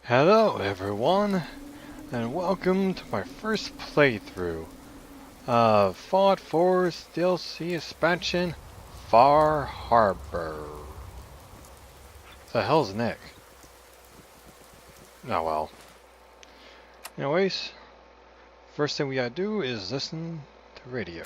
Hello everyone, and welcome to my first playthrough of Fallout 4's DLC expansion, Far Harbor. The hell's Nick? Oh well. Anyways, first thing we gotta do is listen to radio.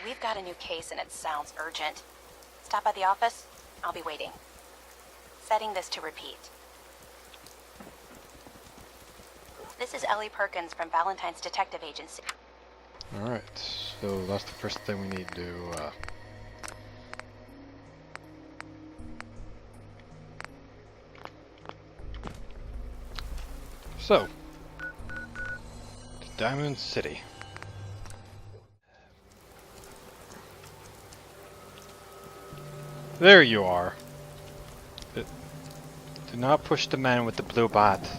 We've got a new case and it sounds urgent. Stop by the office. I'll be waiting. Setting this to repeat. This is Ellie Perkins from Valentine's Detective Agency. Alright, so that's the first thing we need to do. So, to Diamond City. There you are. Do not push the man with the blue bat.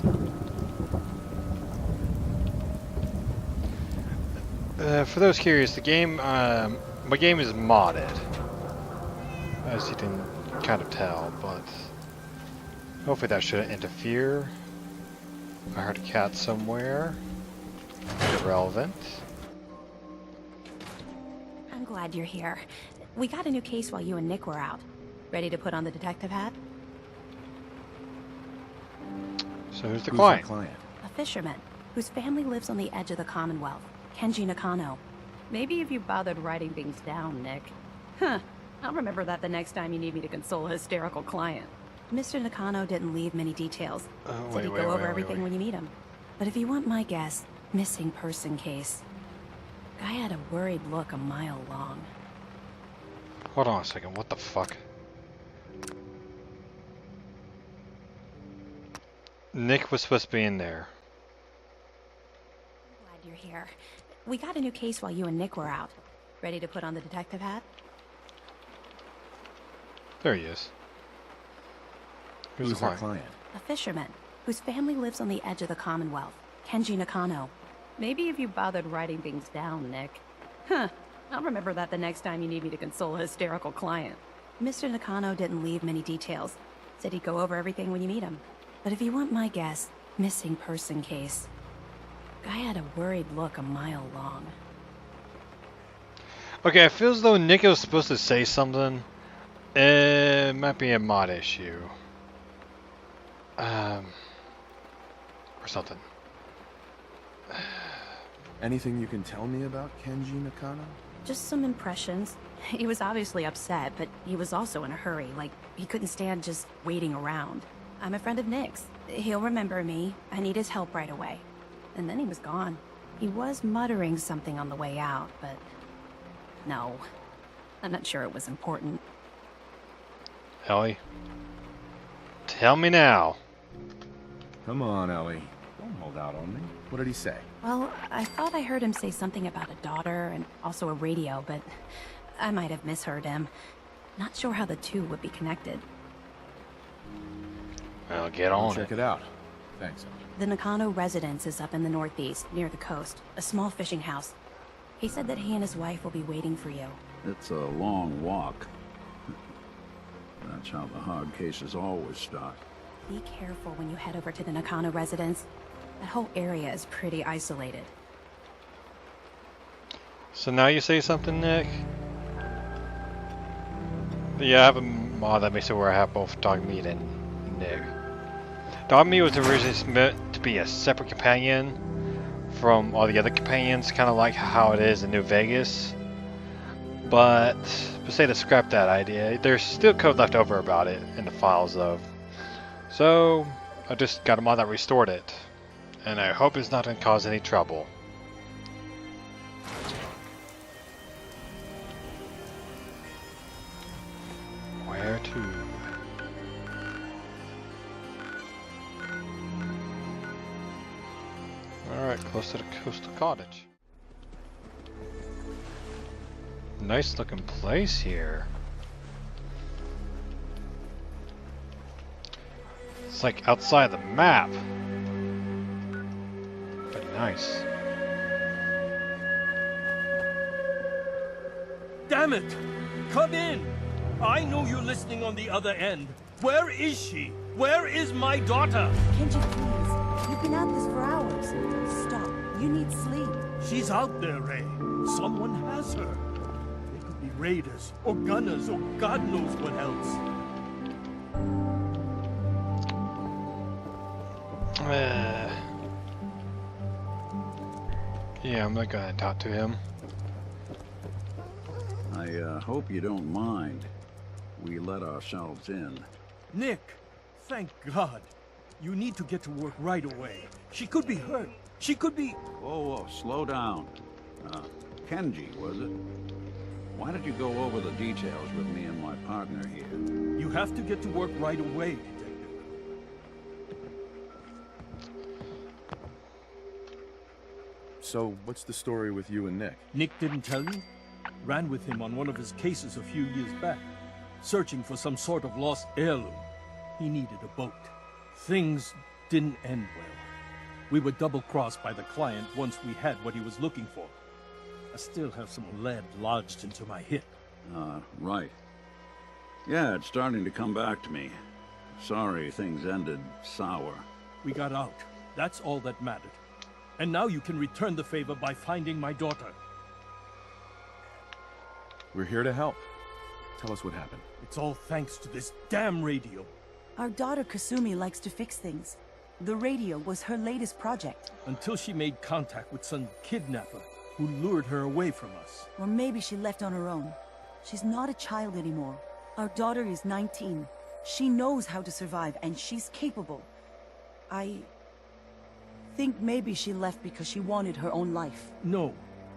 For those curious, the game, my game is modded, as you can kind of tell, but hopefully that shouldn't interfere. I heard a cat somewhere. Irrelevant. I'm glad you're here. We got a new case while you and Nick were out. Ready to put on the detective hat? So who's the client? A fisherman whose family lives on the edge of the Commonwealth. Kenji Nakano. Maybe if you bothered writing things down, Nick. Huh. I'll remember that the next time you need me to console a hysterical client. Mr. Nakano didn't leave many details. Said he'd go over everything when you meet him. But if you want my guess, missing person case. Guy had a worried look a mile long. Hold on a second, what the fuck? Nick was supposed to be in there. I'm glad you're here. We got a new case while you and Nick were out. Ready to put on the detective hat? There he is. Who's the client? A fisherman whose family lives on the edge of the Commonwealth. Kenji Nakano. Maybe if you bothered writing things down, Nick. Huh. I'll remember that the next time you need me to console a hysterical client. Mr. Nakano didn't leave many details. Said he'd go over everything when you meet him. But if you want my guess, missing person case. Guy had a worried look a mile long. Okay, I feel as though Nick was supposed to say something. It might be a mod issue. Or something. Anything you can tell me about Kenji Nakano? Just some impressions. He was obviously upset, but he was also in a hurry. Like, he couldn't stand just waiting around. I'm a friend of Nick's. He'll remember me. I need his help right away. And then he was gone. He was muttering something on the way out, but... no. I'm not sure it was important. Ellie? Tell me now. Come on, Ellie. Don't hold out on me. What did he say? Well, I thought I heard him say something about a daughter and also a radio, but I might have misheard him. Not sure how the two would be connected. Well, get on Check it out. Thanks. The Nakano residence is up in the northeast, near the coast. A small fishing house. He said that he and his wife will be waiting for you. It's a long walk. That's how the hog cases always start. Be careful when you head over to the Nakano residence. That whole area is pretty isolated. So now you say something, Nick? Yeah, I have a mod that makes it where I have both Dogmeat and Nick. Dogmeat was originally meant to be a separate companion from all the other companions, kind of like how it is in New Vegas. But Bethesda scrapped that idea. There's still code left over about it in the files, though. So I just got a mod that restored it, and I hope it's not going to cause any trouble. Where to? Alright, close to the coastal cottage. Nice looking place here. It's like outside the map. But nice. Damn it! Come in! I know you're listening on the other end. Where is she? Where is my daughter? Kenji, please. You've been at this for hours. Stop. You need sleep. She's out there, Ray. Someone has her. They could be raiders, or gunners, or God knows what else. Yeah, I'm not gonna talk to him. I hope you don't mind. We let ourselves in. Nick, thank God. You need to get to work right away. She could be hurt. She could be... Whoa, slow down. Kenji, was it? Why did you go over the details with me and my partner here? You have to get to work right away, Detective. So, what's the story with you and Nick? Nick didn't tell you? Ran with him on one of his cases a few years back, searching for some sort of lost heirloom. He needed a boat. Things didn't end well. We were double-crossed by the client once we had what he was looking for. I still have some lead lodged into my hip. Right. Yeah, it's starting to come back to me. Sorry things ended sour. We got out. That's all that mattered. And now you can return the favor by finding my daughter. We're here to help. Tell us what happened. It's all thanks to this damn radio. Our daughter Kasumi likes to fix things. The radio was her latest project. Until she made contact with some kidnapper who lured her away from us. Or maybe she left on her own. She's not a child anymore. Our daughter is 19. She knows how to survive, and she's capable. I think maybe she left because she wanted her own life. No,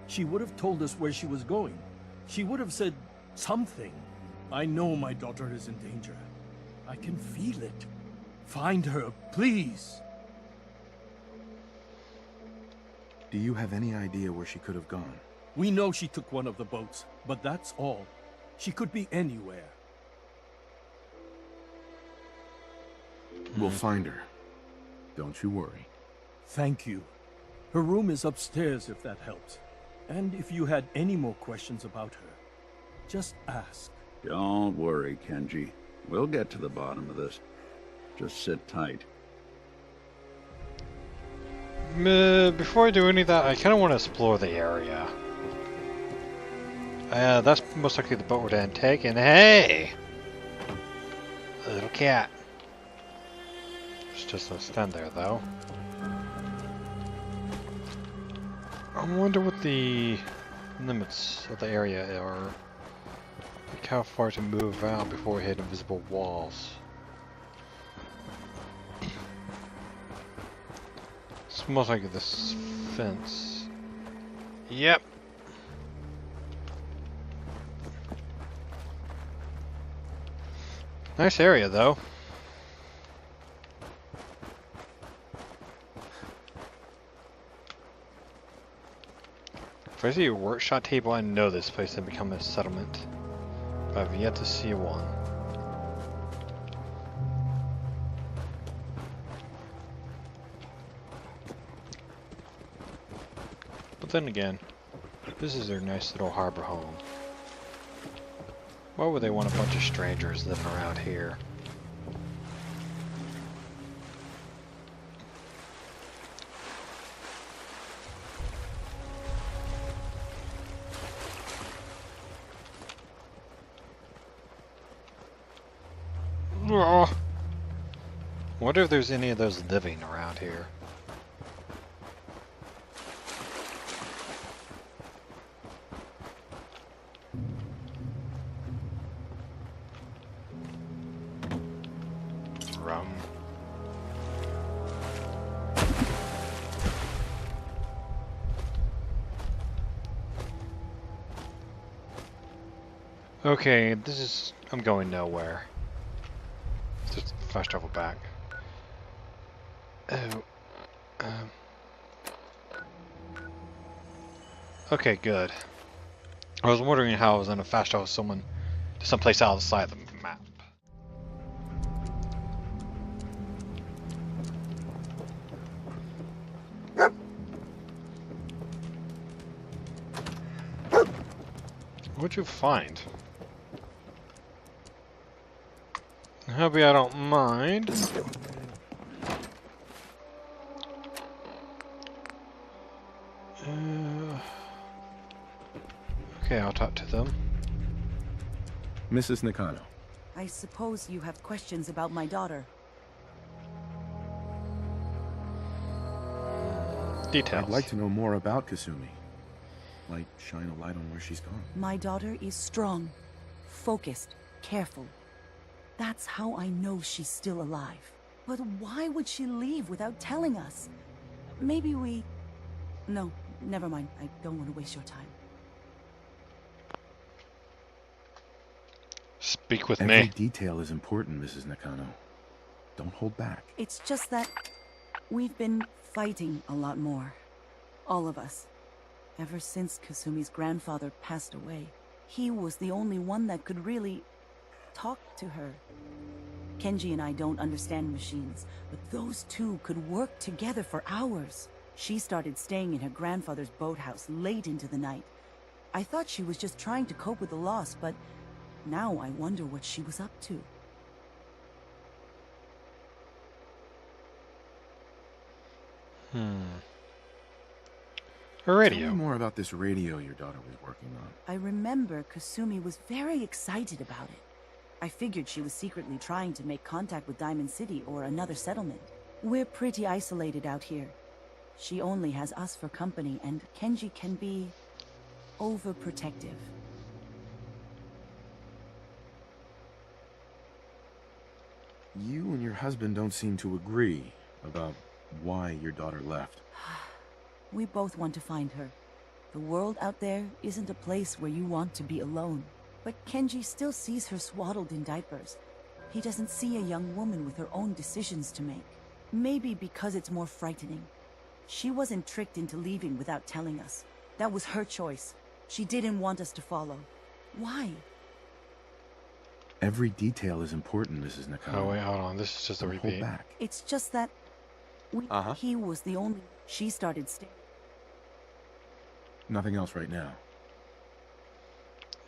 she would have told us where she was going. She would have said something. I know my daughter is in danger. I can feel it. Find her, please. Do you have any idea where she could have gone? We know she took one of the boats, but that's all. She could be anywhere. We'll find her. Don't you worry. Thank you. Her room is upstairs if that helps. And if you had any more questions about her, just ask. Don't worry, Kenji. We'll get to the bottom of this. Just sit tight. Before I do any of that, I kind of want to explore the area. That's most likely the boat we're going to take, and hey! A little cat. It's just a stand there, though. I wonder what the limits of the area are. Like how far to move out before we hit invisible walls. It's most like this fence. Yep. Nice area, though. If I see a workshop table, I know this place has become a settlement. But I've yet to see one. But then again, this is their nice little harbor home. Why would they want a bunch of strangers living around here? Oh. Wonder if there's any of those living around here. Rum. Okay, this is... I'm going nowhere. Just fast travel back. Oh. Okay, good. I was wondering how I was gonna fast travel someone to someplace outside the map. What'd you find? Hope I don't mind. Okay, I'll talk to them. Mrs. Nakano. I suppose you have questions about my daughter. Details. I'd like to know more about Kasumi. Like, shine a light on where she's gone. My daughter is strong, focused, careful. That's how I know she's still alive. But why would she leave without telling us? Maybe we... No, never mind. I don't want to waste your time. Speak with Every me. detail is important, Mrs. Nakano. Don't hold back. It's just that we've been fighting a lot more. All of us. Ever since Kasumi's grandfather passed away. He was the only one that could really talk to her. Kenji and I don't understand machines, but those two could work together for hours. She started staying in her grandfather's boathouse late into the night. I thought she was just trying to cope with the loss, but now I wonder what she was up to. A Tell radio. me more about this radio your daughter was working on. I remember Kasumi was very excited about it. I figured she was secretly trying to make contact with Diamond City or another settlement. We're pretty isolated out here. She only has us for company, and Kenji can be overprotective. You and your husband don't seem to agree about why your daughter left. We both want to find her. The world out there isn't a place where you want to be alone. But Kenji still sees her swaddled in diapers. He doesn't see a young woman with her own decisions to make. Maybe because it's more frightening. She wasn't tricked into leaving without telling us. That was her choice. She didn't want us to follow. Why? Every detail is important, Mrs. Nakano. Oh wait, hold on. This is just a Don't hold repeat. back. It's just that he was the only... She started staying. Nothing else right now.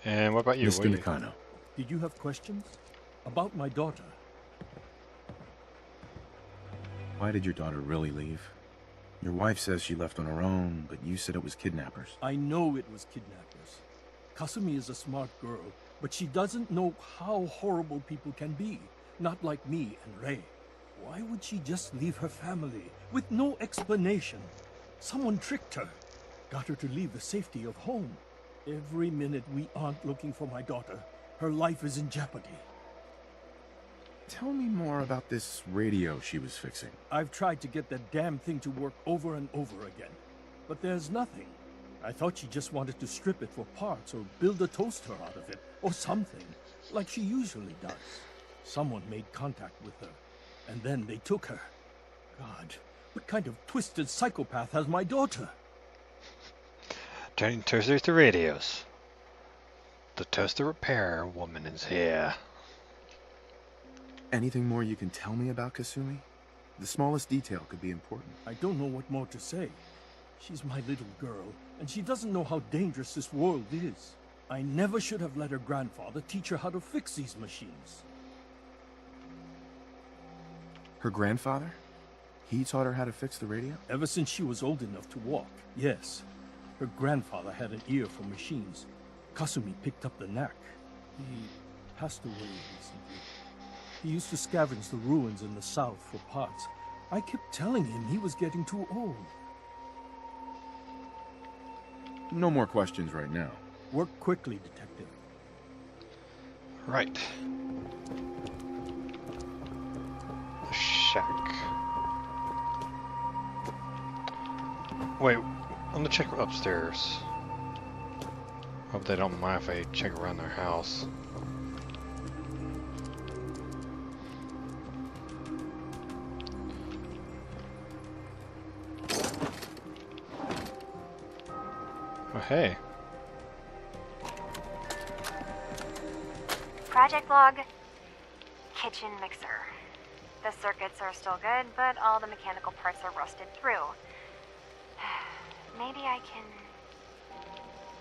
And what about you? What Mr. do you- Nakano. Did you have questions? About my daughter? Why did your daughter really leave? Your wife says she left on her own, but you said it was kidnappers. I know it was kidnappers. Kasumi is a smart girl, but she doesn't know how horrible people can be. Not like me and Rei. Why would she just leave her family with no explanation? Someone tricked her. Got her to leave the safety of home. Every minute we aren't looking for my daughter, her life is in jeopardy. Tell me more about this radio she was fixing. I've tried to get that damn thing to work over and over again, but there's nothing. I thought she just wanted to strip it for parts or build a toaster out of it, or something, like she usually does. Someone made contact with her, and then they took her. God, what kind of twisted psychopath has my daughter? Turning toasters to radios. The toaster repair woman is here. Anything more you can tell me about Kasumi? The smallest detail could be important. I don't know what more to say. She's my little girl, and she doesn't know how dangerous this world is. I never should have let her grandfather teach her how to fix these machines. Her grandfather? He taught her how to fix the radio? Ever since she was old enough to walk, yes. Her grandfather had an ear for machines. Kasumi picked up the knack. He passed away recently. He used to scavenge the ruins in the south for parts. I kept telling him he was getting too old. No more questions right now. Work quickly, Detective. Right. The shack. Wait, I'm gonna check upstairs. Hope they don't mind if I check around their house. Oh, hey. Project log. Kitchen mixer. The circuits are still good, but all the mechanical parts are rusted through. Maybe I can...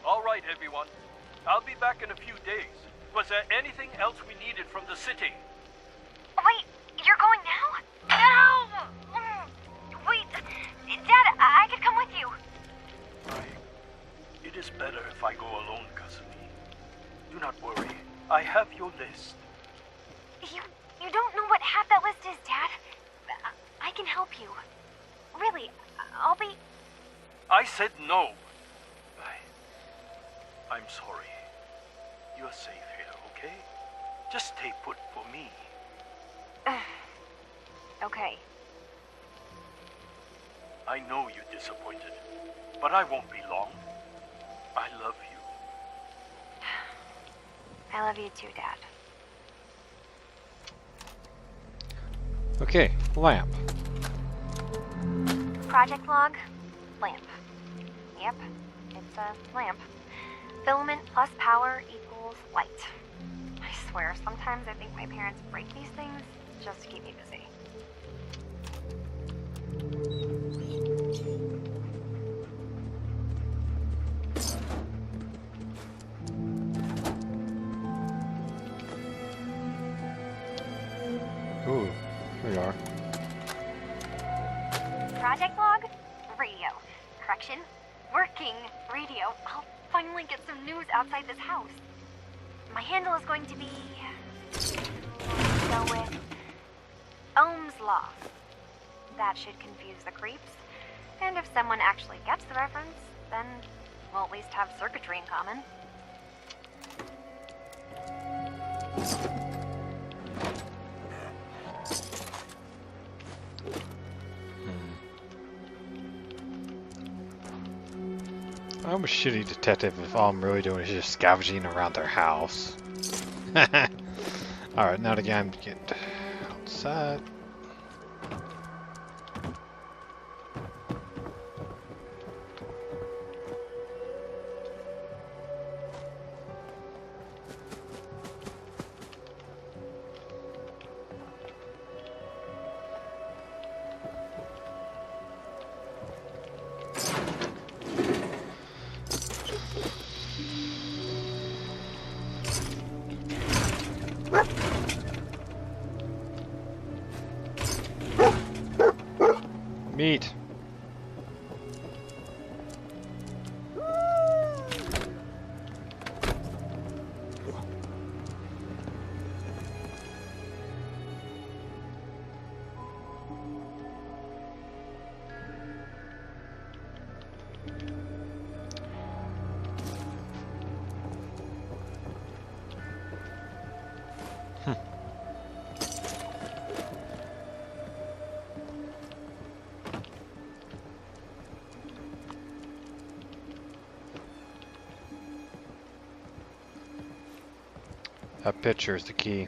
All right, everyone. I'll be back in a few days. Was there anything else we needed from the city? Wait, you're going now? No! Wait, Dad, I could come with you. It is better if I go alone, Kasumi. Do not worry. I have your list. You don't know what half that list is, Dad. I can help you. Really, I'll be... I said no. I'm sorry. You're safe here, okay? Just stay put for me. Okay. I know you're disappointed, but I won't be long. I love you. I love you too, Dad. Okay, lamp. Project log, lamp. Yep, it's a lamp. Filament plus power equals light. I swear, sometimes I think my parents break these things just to keep me busy. Ooh, here we are. Project log, radio. Correction, working radio. I'll finally get some news outside this house. My handle is going to be... go with... Ohm's Law. That should confuse the creeps. And if someone actually gets the reference, then we'll at least have circuitry in common. I'm a shitty detective if all I'm really doing is just scavenging around their house. Alright, now the game get outside. Meat. That picture is the key.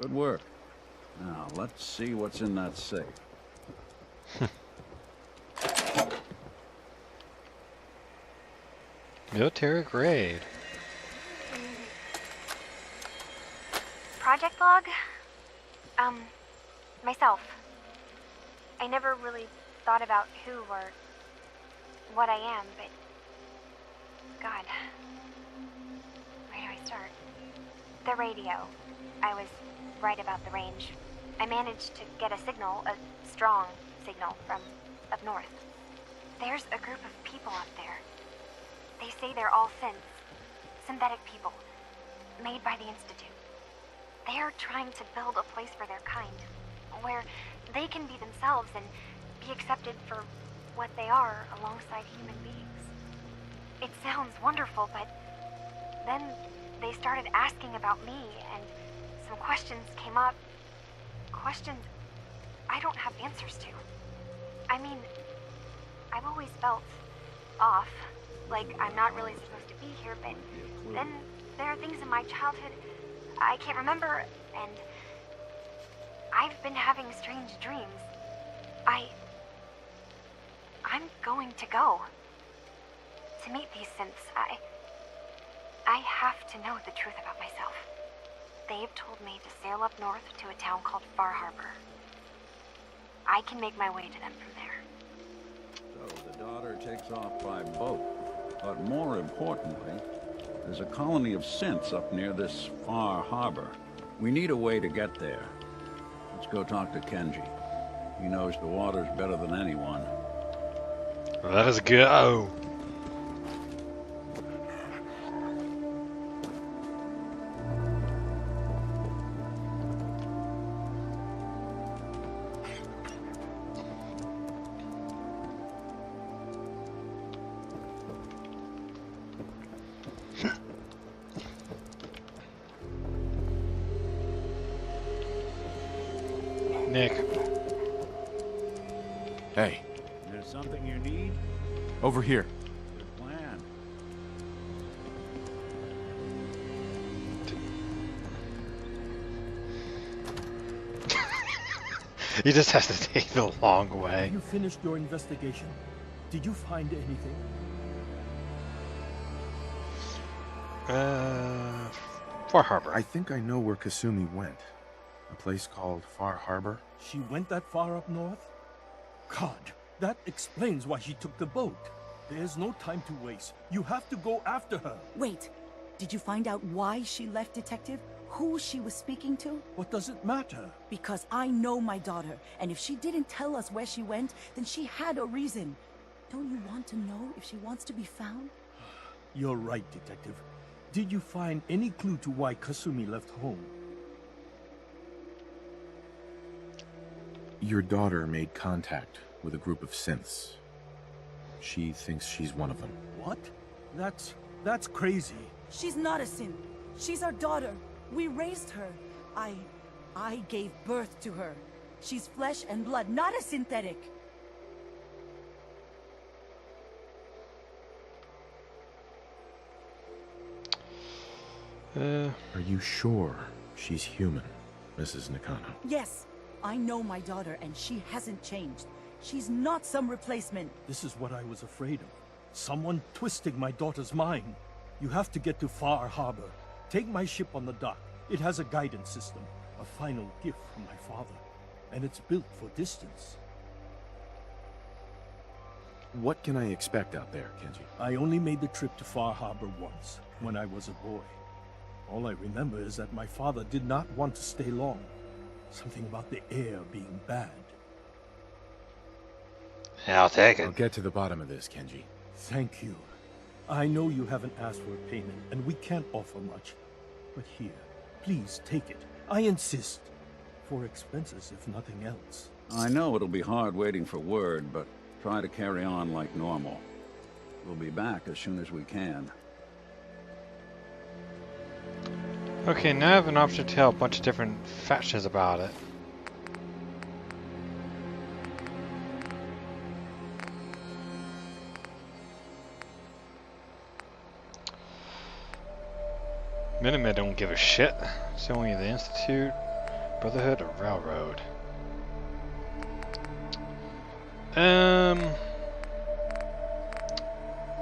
Good work. Now, let's see what's in that safe. Military grade. Project log? Myself. I never really thought about who or what I am, but... God. Where do I start? The radio. I was right about the range. I managed to get a signal, a strong signal, from up north. There's a group of people up there. They say they're all synths. Synthetic people. Made by the Institute. They're trying to build a place for their kind. Where they can be themselves and be accepted for what they are alongside human beings. It sounds wonderful, but then they started asking about me, and some questions came up. Questions I don't have answers to. I mean, I've always felt off, like I'm not really supposed to be here, but then there are things in my childhood I can't remember, and I've been having strange dreams. I'm going to go. To meet these synths, I have to know the truth about myself. They've told me to sail up north to a town called Far Harbor. I can make my way to them from there. So the daughter takes off by boat. But more importantly, there's a colony of synths up near this Far Harbor. We need a way to get there. Let's go talk to Kenji. He knows the waters better than anyone. Let us go. Nick. Hey, There's something you need? over here. Good plan. He just has to take the long way. You finished your investigation? Did you find anything? Far Harbor. I think I know where Kasumi went. A place called Far Harbor. She went that far up north? God, that explains why she took the boat. There's no time to waste. You have to go after her. Wait, did you find out why she left, Detective? Who she was speaking to? What does it matter? Because I know my daughter, and if she didn't tell us where she went, then she had a reason. Don't you want to know if she wants to be found? You're right, Detective. Did you find any clue to why Kasumi left home? Your daughter made contact with a group of synths. She thinks she's one of them. What? That's crazy. She's not a synth. She's our daughter. We raised her. I gave birth to her. She's flesh and blood, not a synthetic. Are you sure she's human, Mrs. Nakano? Yes, I know my daughter, and she hasn't changed. She's not some replacement. This is what I was afraid of. Someone twisting my daughter's mind. You have to get to Far Harbor. Take my ship on the dock. It has a guidance system, a final gift from my father. And it's built for distance. What can I expect out there, Kenji? I only made the trip to Far Harbor once, when I was a boy. All I remember is that my father did not want to stay long. Something about the air being bad. I'll take I'll it. get to the bottom of this, Kenji. Thank you. I know you haven't asked for a payment, and we can't offer much. But here, please take it. I insist. For expenses, if nothing else. I know it'll be hard waiting for word, but try to carry on like normal. We'll be back as soon as we can. Okay, now I have an option to tell a bunch of different factions about it. Minutemen don't give a shit. It's only the Institute, Brotherhood, or Railroad.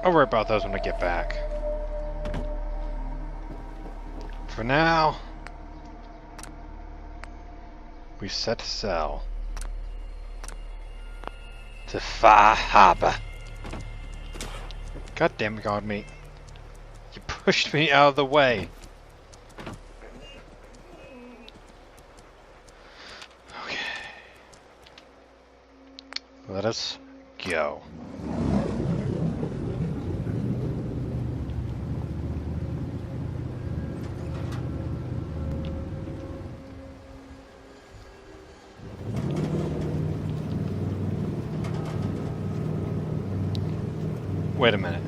I'll worry about those when I get back. For now, we set sail to Far Harbor. God damn it, Godmeat. You pushed me out of the way. Okay. Let us go. Wait a minute.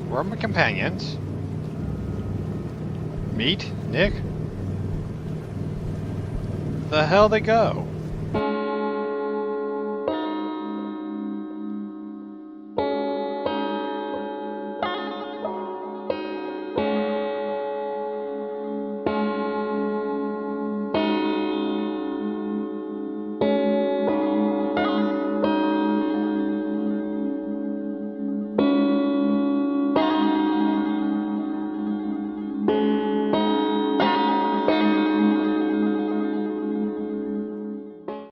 Where are my companions? Meet? Nick? The hell they go?